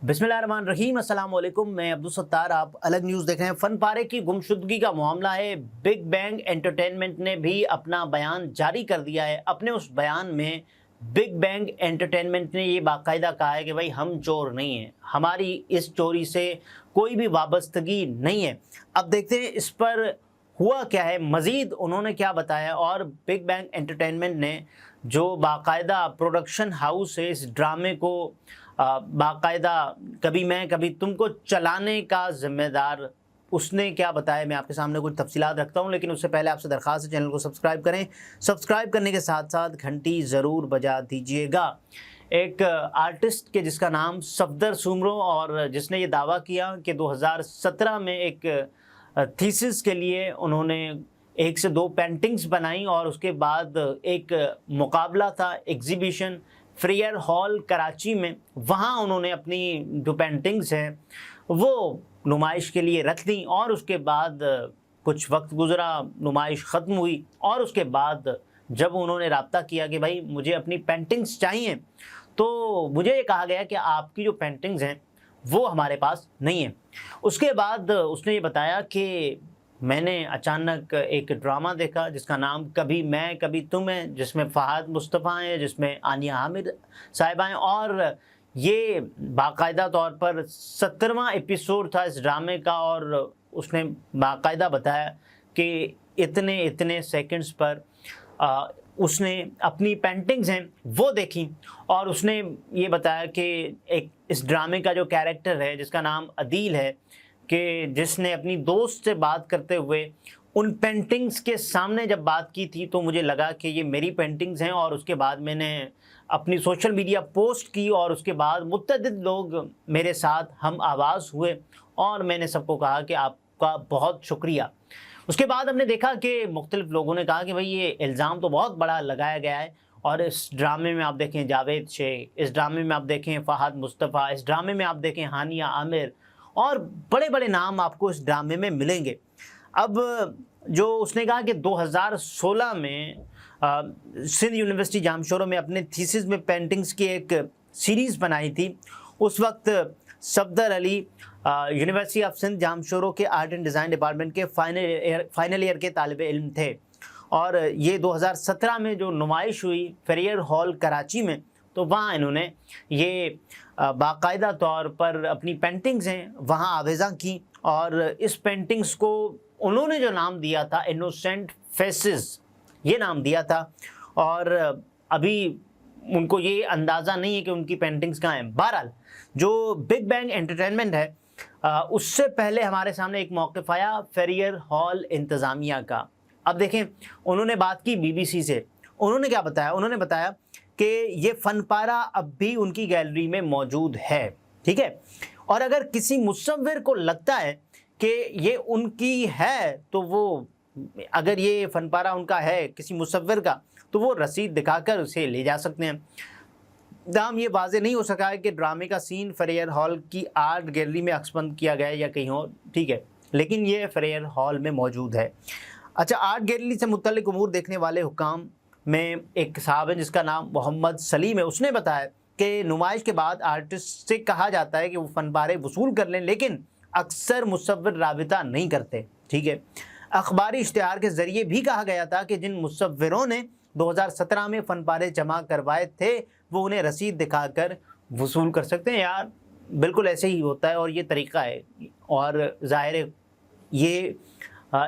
बिस्मिल्लाहिर्रहमानिर्रहीम, अस्सलाम वालेकुम। मैं अब्दुल सत्तार, आप अलग न्यूज़ देख रहे हैं। फन पारे की गुमशुदगी का मामला है। बिग बैंग एंटरटेनमेंट ने भी अपना बयान जारी कर दिया है। अपने उस बयान में बिग बैंग एंटरटेनमेंट ने ये बाकायदा कहा है कि भाई हम चोर नहीं हैं, हमारी इस चोरी से कोई भी वाबस्तगी नहीं है। अब देखते हैं इस पर हुआ क्या है, मज़ीद उन्होंने क्या बताया। और बिग बैंग एंटरटेनमेंट ने जो बाकायदा प्रोडक्शन हाउस है इस ड्रामे को बाकायदा कभी मैं कभी तुमको चलाने का जिम्मेदार, उसने क्या बताया मैं आपके सामने कुछ तफसीलात रखता हूं। लेकिन उससे पहले आपसे दरख्वास्त है चैनल को सब्सक्राइब करें। सब्सक्राइब करने के साथ साथ घंटी ज़रूर बजा दीजिएगा। एक आर्टिस्ट के जिसका नाम सफदर सुमरो, और जिसने ये दावा किया कि 2017 में एक थीसिस के लिए उन्होंने 1 से 2 पेंटिंग्स बनाई और उसके बाद एक मुकाबला था, एग्जीबिशन फ्रेयर हॉल कराची में। वहाँ उन्होंने अपनी जो पेंटिंग्स हैं वो नुमाइश के लिए रख दी और उसके बाद कुछ वक्त गुज़रा, नुमाइश ख़त्म हुई और उसके बाद जब उन्होंने राब्ता किया कि भाई मुझे अपनी पेंटिंग्स चाहिए, तो मुझे ये कहा गया कि आपकी जो पेंटिंग्स हैं वो हमारे पास नहीं है। उसके बाद उसने ये बताया कि मैंने अचानक एक ड्रामा देखा जिसका नाम कभी मैं कभी तुम है, जिसमें फ़हाद मुस्तफ़ा हैं, जिसमें आनिया हामिद साहिबा हैं, और ये बाकायदा तौर पर 17वां एपिसोड था इस ड्रामे का। और उसने बाकायदा बताया कि इतने इतने सेकंड्स पर उसने अपनी पेंटिंग्स हैं वो देखी और उसने ये बताया कि एक इस ड्रामे का जो कैरेक्टर है जिसका नाम अदील है, कि जिसने अपनी दोस्त से बात करते हुए उन पेंटिंग्स के सामने जब बात की थी तो मुझे लगा कि ये मेरी पेंटिंग्स हैं। और उसके बाद मैंने अपनी सोशल मीडिया पोस्ट की और उसके बाद मुतअद्दिद लोग मेरे साथ हम आवाज़ हुए और मैंने सबको कहा कि आपका बहुत शुक्रिया। उसके बाद हमने देखा कि मुख्तलिफ लोगों ने कहा कि भाई ये इल्ज़ाम तो बहुत बड़ा लगाया गया है। और इस ड्रामे में आप देखें जावेद शेख, इस ड्रामे में आप देखें फ़हाद मुस्तफ़ा, इस ड्रामे में आप देखें हानिया आमिर और बड़े बड़े नाम आपको इस ड्रामे में मिलेंगे। अब जो उसने कहा कि 2016 में सिंध यूनिवर्सिटी जामशोरो में अपने थीसिस में पेंटिंग्स की एक सीरीज़ बनाई थी। उस वक्त सफदर अली यूनिवर्सिटी ऑफ सिंध जामशोरो के आर्ट एंड डिज़ाइन डिपार्टमेंट के फाइनल ईयर के तालिब इल्म थे। और ये 2017 में जो नुमाइश हुई फ्रेयर हॉल कराची में, तो वहाँ इन्होंने ये बाकायदा तौर पर अपनी पेंटिंग्स हैं वहाँ आवेज़ा की। और इस पेंटिंग्स को उन्होंने जो नाम दिया था इनोसेंट फेसेस, ये नाम दिया था। और अभी उनको ये अंदाज़ा नहीं है कि उनकी पेंटिंग्स कहाँ हैं। बहरहाल जो बिग बैंग एंटरटेनमेंट है उससे पहले हमारे सामने एक मौक़िफ़ आया फ्रेयर हॉल इंतज़ामिया का। अब देखें उन्होंने बात की BBC से। उन्होंने क्या बताया, उन्होंने बताया कि ये फ़न पारा अब भी उनकी गैलरी में मौजूद है, ठीक है। और अगर किसी मुसव्विर को लगता है कि ये उनकी है तो वो, अगर ये फ़न पारा उनका है किसी मुसव्विर का, तो वो रसीद दिखाकर उसे ले जा सकते हैं। दाम ये वाज़े नहीं हो सका है कि ड्रामे का सीन फ्रेयर हॉल की आर्ट गैलरी में अक्सबंद किया गया है या कहीं और, ठीक है, लेकिन ये फ्रेयर हॉल में मौजूद है। अच्छा, आर्ट गैलरी से मुतल्लिक उमूर देखने वाले हुकाम में एक साहब है जिसका नाम मोहम्मद सलीम है। उसने बताया कि नुमाइश के बाद आर्टिस्ट से कहा जाता है कि वो फ़न पारे वसूल कर लें, लेकिन अक्सर मुसव्विर राबिता नहीं करते, ठीक है। अखबारी इश्तिहार के ज़रिए भी कहा गया था कि जिन मुसव्विरों ने 2017 में फ़न पारे जमा करवाए थे वो उन्हें रसीद दिखाकर वसूल कर सकते हैं। यार बिल्कुल ऐसे ही होता है और ये तरीक़ा है। और ज़ाहिर है ये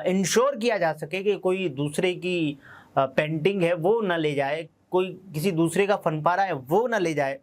इंश्योर किया जा सके कि कोई दूसरे की पेंटिंग है वो ना ले जाए, कोई किसी दूसरे का फ़न पारा है वो ना ले जाए,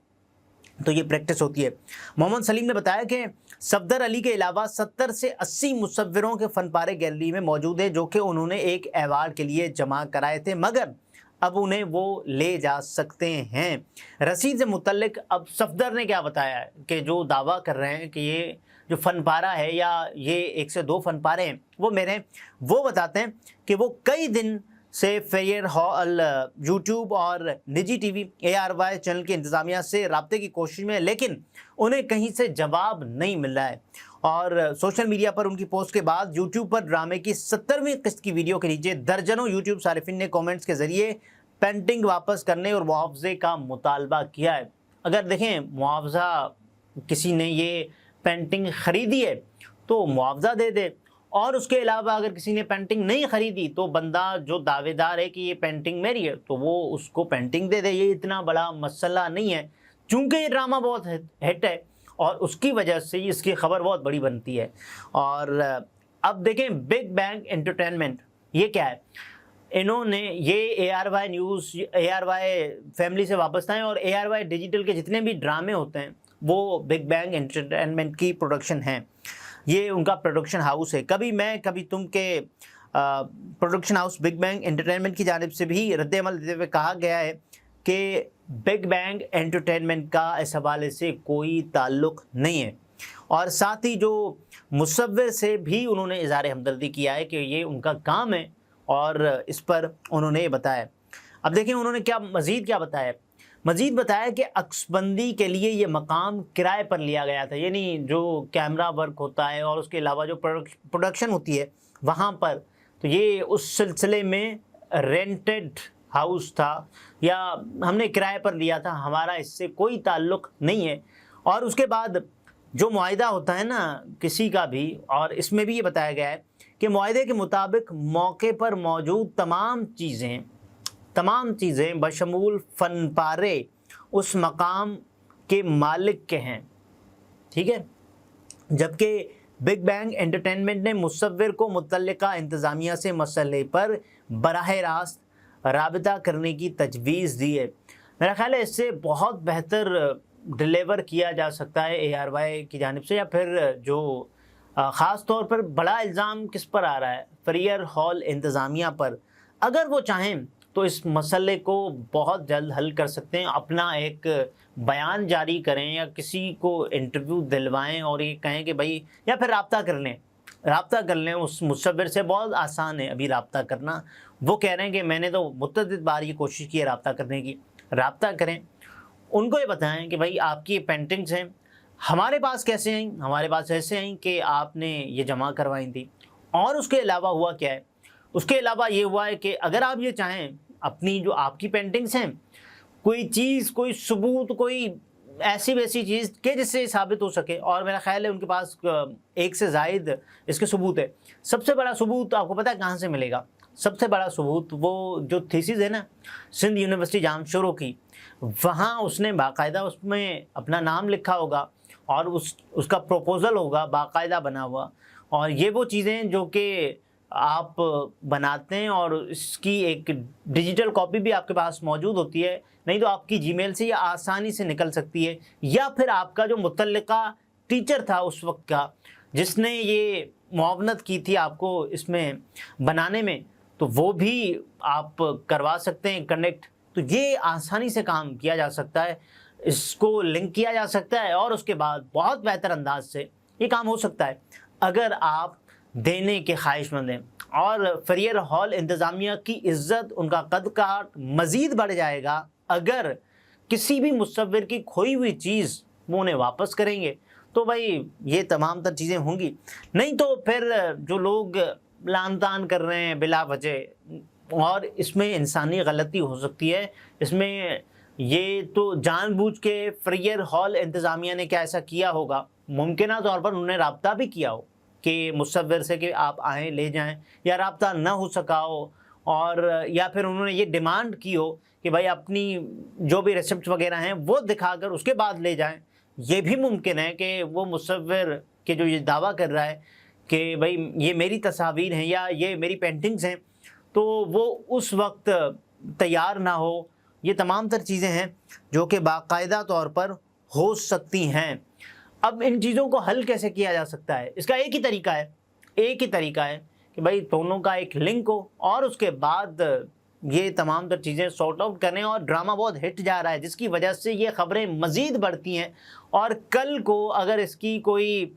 तो ये प्रैक्टिस होती है। मोहम्मद सलीम ने बताया कि सफदर अली के अलावा 70 से 80 मुसव्विरों के फ़न पारे गैलरी में मौजूद है जो कि उन्होंने एक अवार्ड के लिए जमा कराए थे, मगर अब उन्हें वो ले जा सकते हैं। रसीद से मुतल्लिक अब सफदर ने क्या बताया है कि जो दावा कर रहे हैं कि ये जो फ़न पारा है या ये 1 से 2 फ़न पारे हैं वो मेरे हैं, वो बताते हैं कि वो कई दिन से फ्रेयर हॉल यूट्यूब और निजी टीवी ARY चैनल की इंतज़ामिया से राब्ते की कोशिश में, लेकिन उन्हें कहीं से जवाब नहीं मिल रहा है। और सोशल मीडिया पर उनकी पोस्ट के बाद यूट्यूब पर ड्रामे की 70वीं किस्त की वीडियो के नीचे दर्जनों यूट्यूब सारिफिन ने कमेंट्स के ज़रिए पेंटिंग वापस करने और मुआवजे का मुतालबा किया है। अगर देखें मुआवजा किसी ने ये पेंटिंग ख़रीदी है तो मुआवजा दे दे, और उसके अलावा अगर किसी ने पेंटिंग नहीं ख़रीदी तो बंदा जो दावेदार है कि ये पेंटिंग मेरी है तो वो उसको पेंटिंग दे दे। ये इतना बड़ा मसला नहीं है, चूँकि ये ड्रामा बहुत हिट है और उसकी वजह से इसकी खबर बहुत बड़ी बनती है। और अब देखें बिग बैंग एंटरटेनमेंट ये क्या है, इन्होंने ये ARY न्यूज़, ARY फैमिली से वापस आए और ARY डिजिटल के जितने भी ड्रामे होते हैं वो बिग बैंग एंटरटेनमेंट की प्रोडक्शन है। ये उनका प्रोडक्शन हाउस है। कभी मैं कभी तुम के production house big bang entertainment की जानिब से भी रद्द-ए-अमल देते हुए कहा गया है कि बिग बैंग एंटरटेनमेंट का इस हवाले से कोई ताल्लुक़ नहीं है, और साथ ही जो मुसव्विर से भी उन्होंने इज़हार हमदर्दी किया है कि ये उनका काम है और इस पर उन्होंने ये बताया। अब देखें उन्होंने मज़ीद क्या बताया। मज़ीद बताया कि अक्सबंदी के लिए ये मकाम किराए पर लिया गया था, यानी जो कैमरा वर्क होता है और उसके अलावा जो प्रोडक्शन होती है वहाँ पर, तो ये उस सिलसिले में रेंटेड हाउस था या हमने किराए पर लिया था, हमारा इससे कोई ताल्लुक़ नहीं है। और उसके बाद जो मुआहिदा होता है ना किसी का भी, और इसमें भी ये बताया गया है कि मुआहिदे के मुताबिक मौके पर मौजूद तमाम चीज़ें बशमूल फ़न पारे उस मकाम के मालिक के हैं, ठीक है। जबकि बिग बैंग एंटरटेनमेंट ने मुसव्विर को मुतल्लिका इंतज़ामिया से मसले पर बराह रास्त राबिता करने की तजवीज़ दी है। मेरा ख़्याल है इससे बहुत बेहतर डिलीवर किया जा सकता है ARY की जानिब से, या फिर जो ख़ास तौर पर बड़ा इल्ज़ाम किस पर आ रहा है, फ्रियर हॉल इंतज़ामिया पर। अगर वो चाहें तो इस मसले को बहुत जल्द हल कर सकते हैं, अपना एक बयान जारी करें या किसी को इंटरव्यू दिलवाएं और ये कहें कि भाई, या फिर रब्ता कर लें उस मुसव्विर से। बहुत आसान है अभी रब्ता करना। वो कह रहे हैं कि मैंने तो मुतअद्दिद बार ये कोशिश की है रब्ता करने की। रब्ता करें, उनको ये बताएं कि भाई आपकी ये पेंटिंग्स हैं, हमारे पास कैसे आई, हमारे पास ऐसे आई कि आपने ये जमा करवाई थी। और उसके अलावा हुआ क्या है, उसके अलावा ये हुआ है कि अगर आप ये चाहें अपनी जो आपकी पेंटिंग्स हैं, कोई चीज़, कोई सबूत, कोई ऐसी वैसी चीज़ के जिससे साबित हो सके, और मेरा ख्याल है उनके पास एक से ज़ायद इसके सबूत है। सबसे बड़ा सबूत आपको पता है कहाँ से मिलेगा? सबसे बड़ा सबूत वो जो थीसिस है ना सिंध यूनिवर्सिटी जामशोरों की, वहाँ उसने बाकायदा उसमें अपना नाम लिखा होगा और उसका प्रपोज़ल होगा बाकायदा बना हुआ। और ये वो चीज़ें जो कि आप बनाते हैं और इसकी एक डिजिटल कॉपी भी आपके पास मौजूद होती है, नहीं तो आपकी जीमेल से ये आसानी से निकल सकती है। या फिर आपका जो मुतल्लिका टीचर था उस वक्त का, जिसने ये मुआवनत की थी आपको इसमें बनाने में, तो वो भी आप करवा सकते हैं कनेक्ट। तो ये आसानी से काम किया जा सकता है, इसको लिंक किया जा सकता है और उसके बाद बहुत बेहतर अंदाज से ये काम हो सकता है अगर आप देने के ख्वाहिशमंद हैं। और फ्रियर हॉल इंतज़ामिया की इज़्ज़त, उनका कद-काठ मज़ीद बढ़ जाएगा अगर किसी भी मुसव्विर की खोई हुई चीज़ वो उन्हें वापस करेंगे। तो भाई ये तमाम तर चीज़ें होंगी, नहीं तो फिर जो लोग लान-तान कर रहे हैं बिला वजह, और इसमें इंसानी गलती हो सकती है। इसमें ये तो जानबूझ के फ्रियर हॉल इंतज़ामिया ने क्या ऐसा किया होगा, मुमकिन तौर पर उन्होंने राब्ता भी किया हो कि मुसव्विर से कि आप आएँ ले जाएं, या राब्ता ना हो सका हो, और या फिर उन्होंने ये डिमांड की हो कि भाई अपनी जो भी रेसिप्ट वगैरह हैं वो दिखाकर उसके बाद ले जाएं। ये भी मुमकिन है कि वो मुसव्विर के जो ये दावा कर रहा है कि भाई ये मेरी तस्वीर हैं या ये मेरी पेंटिंग्स हैं, तो वो उस वक्त तैयार ना हो। ये तमाम तर चीज़ें हैं जो कि बाकायदा तौर पर हो सकती हैं। अब इन चीज़ों को हल कैसे किया जा सकता है? इसका एक ही तरीका है कि भाई दोनों का एक लिंक हो और उसके बाद ये तमाम तर चीज़ें सॉर्ट आउट करें। और ड्रामा बहुत हिट जा रहा है जिसकी वजह से ये ख़बरें मज़ीद बढ़ती हैं, और कल को अगर इसकी कोई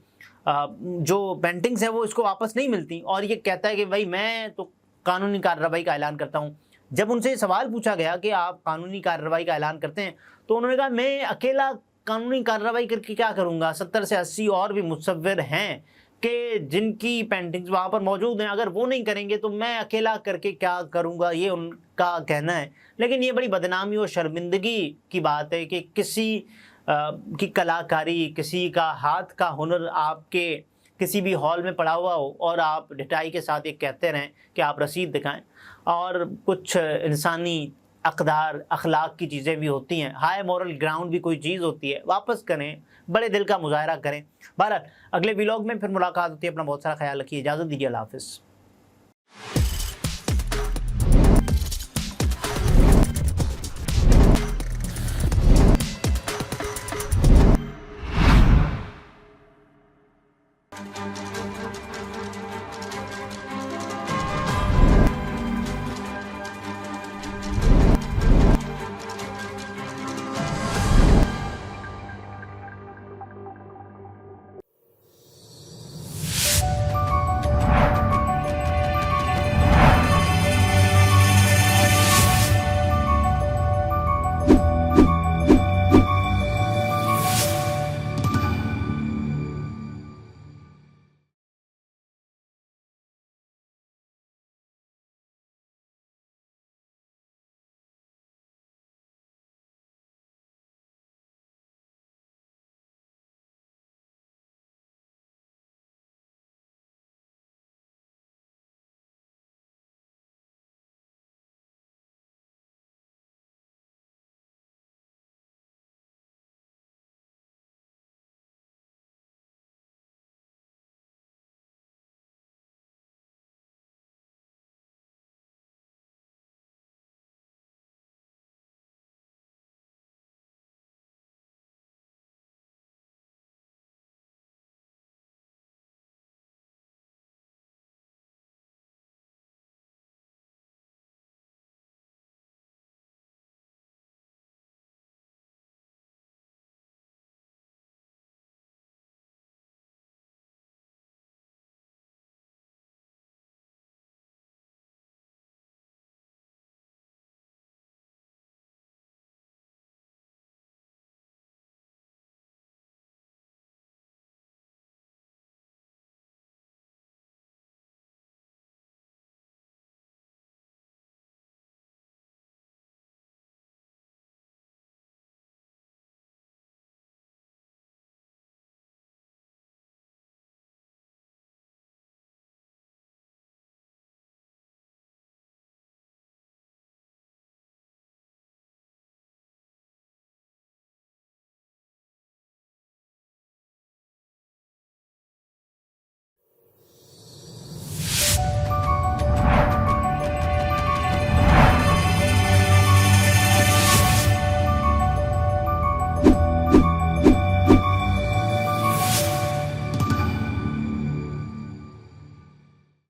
जो पेंटिंग्स है वो इसको वापस नहीं मिलती और ये कहता है कि भाई मैं तो कानूनी कार्रवाई का ऐलान करता हूँ। जब उनसे सवाल पूछा गया कि आप कानूनी कार्रवाई का ऐलान करते हैं, तो उन्होंने कहा मैं अकेला कानूनी कार्रवाई करके क्या करूँगा, 70 से 80 और भी मुसव्विर हैं कि जिनकी पेंटिंग्स वहाँ पर मौजूद हैं, अगर वो नहीं करेंगे तो मैं अकेला करके क्या करूँगा, ये उनका कहना है। लेकिन ये बड़ी बदनामी और शर्मिंदगी की बात है कि किसी کی کلاکاری، کسی کا ہاتھ کا ہنر آپ کے کسی بھی ہال میں پڑا ہوا ہو اور آپ ڈٹائی کے ساتھ یہ کہتے رہیں کہ آپ رسید دکھائیں، اور کچھ انسانی اقدار اخلاق کی چیزیں بھی ہوتی ہیں، ہائی مورل گراؤنڈ بھی کوئی چیز ہوتی ہے، واپس کریں، بڑے دل کا مظاہرہ کریں۔ بہرحال اگلے ویلاگ میں پھر ملاقات ہوتی ہے، اپنا بہت سارا خیال رکھیے، اجازت دیجیے، اللہ حافظ۔